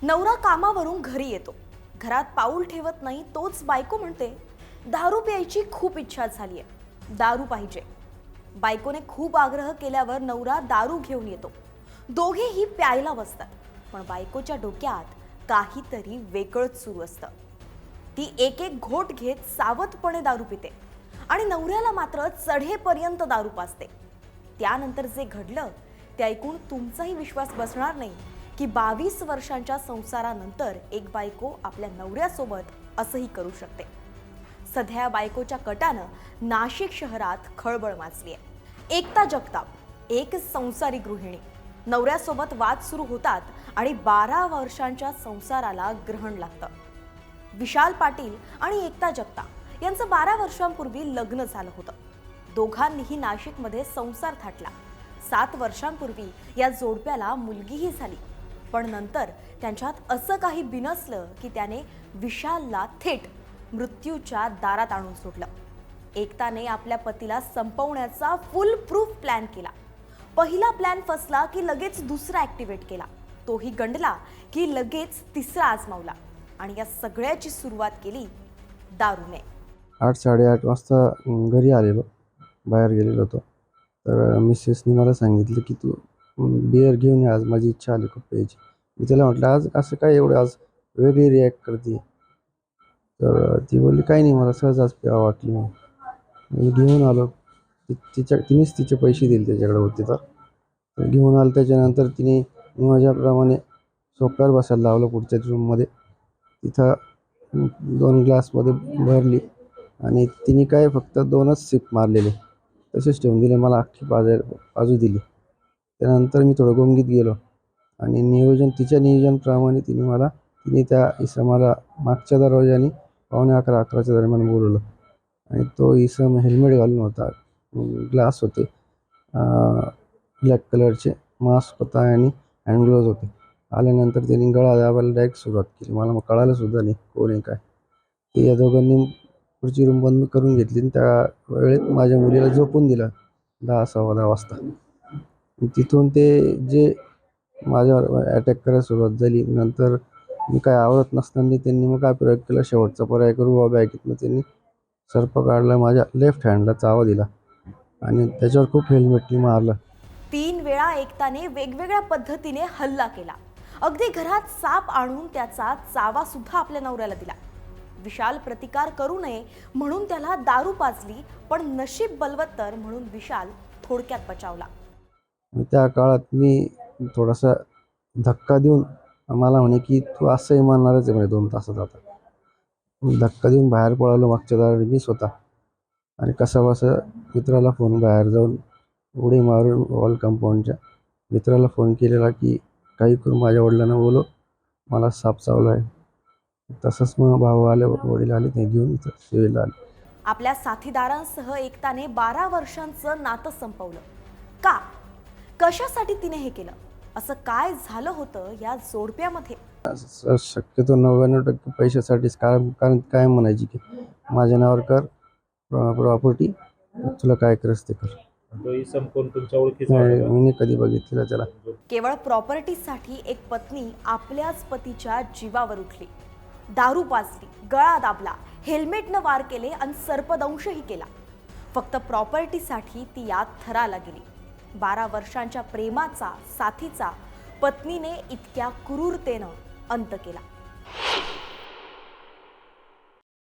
नवरा कामावरून घरी येतो. घरात पाऊल ठेवत नाही तोच बायको म्हणते, दारू प्यायची खूप इच्छा झालीये, दारू पाहिजे. बायकोने खूप आग्रह केल्यावर नवरा दारू घेऊन येतो. दोघेही प्यायला बसतात, पण बायकोच्या डोक्यात काहीतरी वेगळंच सुरू असतं. ती एक एक घोट घेत सावधपणे दारू पिते आणि नवऱ्याला मात्र चढेपर्यंत दारू पाजते. त्यानंतर जे घडलं ते ऐकून तुमचाही विश्वास बसणार नाही की 22 वर्षांच्या संसारानंतर एक बायको आपल्या नवऱ्यासोबत असंही करू शकते. सध्या बायकोच्या कटानं नाशिक शहरात खळबळ माजली आहे. एकता जगताप एक संसारी गृहिणी, नवऱ्यासोबत वाद सुरू होतात आणि 12 वर्षांच्या संसाराला ग्रहण लागतं. विशाल पाटील आणि एकता जगताप यांचं 12 वर्षांपूर्वी लग्न झालं होतं. दोघांनीही नाशिकमध्ये संसार थाटला. 7 वर्षांपूर्वी या जोडप्याला मुलगीही झाली. पण नंतर त्यांच्यात असं काही बिनसलं की त्याने विशालला थेट मृत्यूच्या दारात आणून सोडलं. एकताने आपल्या पतीला संपवण्याचा फुल प्रूफ प्लॅन केला. पहिला प्लॅन फसला की लगेच दुसरा ॲक्टिवेट केला. तोही गंडला की लगेच तिसरा आजमावला. आणि या सगळ्याची सुरुवात केली दारूने. 8-8:30 वाजता घरी आलेलो, बाहेर गेलेलो होतो. तर मिसेसनी मला सांगितलं की तू बिअर घेऊन ये, आज माझी इच्छा आली खूप प्यायची. मी तिला म्हटलं आज असं काय एवढं आज वेगळी रिॲक्ट करते. तर ती बोलली काही नाही, मला सहज आज प्यावं वाटली. मी घेऊन आलो. तिनेच तिचे पैसे दिले त्याच्याकडे होते. तर घेऊन आलो. त्याच्यानंतर तिने माझ्याप्रमाणे सोफ्यावर बसायला लावलं पुढच्याच रूममध्ये. तिथं 2 ग्लासमध्ये भरली आणि तिने काय फक्त 2च सिप मारलेले, तसेच ठेवून दिले. मला अख्खी बाजू दिली. त्यानंतर मी थोडं गुंगीत गेलो आणि तिच्या नियोजनप्रमाणे तिने त्या इसमाला मागच्या दरवाजाने 11:45-11च्या दरम्यान बोलवलं आणि तो इसम हेल्मेट घालून होता. ग्लास होते, ब्लॅक कलरचे, मास्क होता आणि हँड ग्लोव्ज होते. आल्यानंतर त्यांनी गळा दाबायला डायरेक्ट सुरुवात केली. मला मग कळालं सुद्धा नाही कोण आहे काय. ते या दोघांनी पुढची रूम बंद करून घेतली आणि त्या वेळेत माझ्या मुलीला झोपून दिलं 10-10:15 वाजता. तिथून ते जे माझ्यावर अटॅक करायला सुरुवात झाली. नंतर मी काय आवरत नसताना त्यांनी मग काय प्रयोग केला, शेवटचा पर्याय करू बॅगेतनं त्यांनी सर्प काढला, माझ्या लेफ्ट हँडला चावा दिला आणि त्याच्यावर खूप हेल्मेटनी मारलं. 3 वेळा एकताने वेगवेगळ्या पद्धतीने हल्ला केला. अगदी घरात साप आणून त्याचा चावा सुद्धा आपल्या नवऱ्याला दिला. विशाल प्रतिकार करू नये म्हणून त्याला दारू पाजली, पण नशीब बलवत्तर म्हणून विशाल थोडक्यात बचावला. त्या काळात मी थोडासा धक्का देऊन मला म्हणे की तू असंही मानणारच आहे म्हणे 2 तासात. आता मी धक्का देऊन बाहेर पळालो मागच्या दाराने मी स्वतः आणि कसाबसा मित्राला फोन, बाहेर जाऊन उडी मारून वॉल कंपाऊंडच्या मित्राला फोन केलेला की काही करून माझ्या वडिलांना बोलव, मला साप चावला आहे. तसंच मग भाऊ आले, वडील आले, ते घेऊन इथं सिव्हिलला आले. आपल्या साथीदारांसह एकताने 12 वर्षांचं नातं संपवलं. का? कशासाठी तिने हे केलं? असं काय झालं होतं या जोडप्यामध्ये? शक्यतो 99% पैशासाठीच. कारण काय म्हणायची की माझ्या नावावर कर प्रॉपर्टी, तुला काय करायचं ते कर. नाही, मी नाही कधी बघितलेलं त्याला. केवळ प्रॉपर्टीसाठी एक पत्नी आपल्याच पतीच्या जीवावर उठली, दारू पाजली, गळा दाबला, हेल्मेटनं वार केले आणि सर्पदंशही केला. फक्त प्रॉपर्टीसाठी ती यात थराला गेली. 12 वर्षांच्या प्रेमाचा, साथीचा पत्नीने इतक्या क्रूरतेनं अंत केला.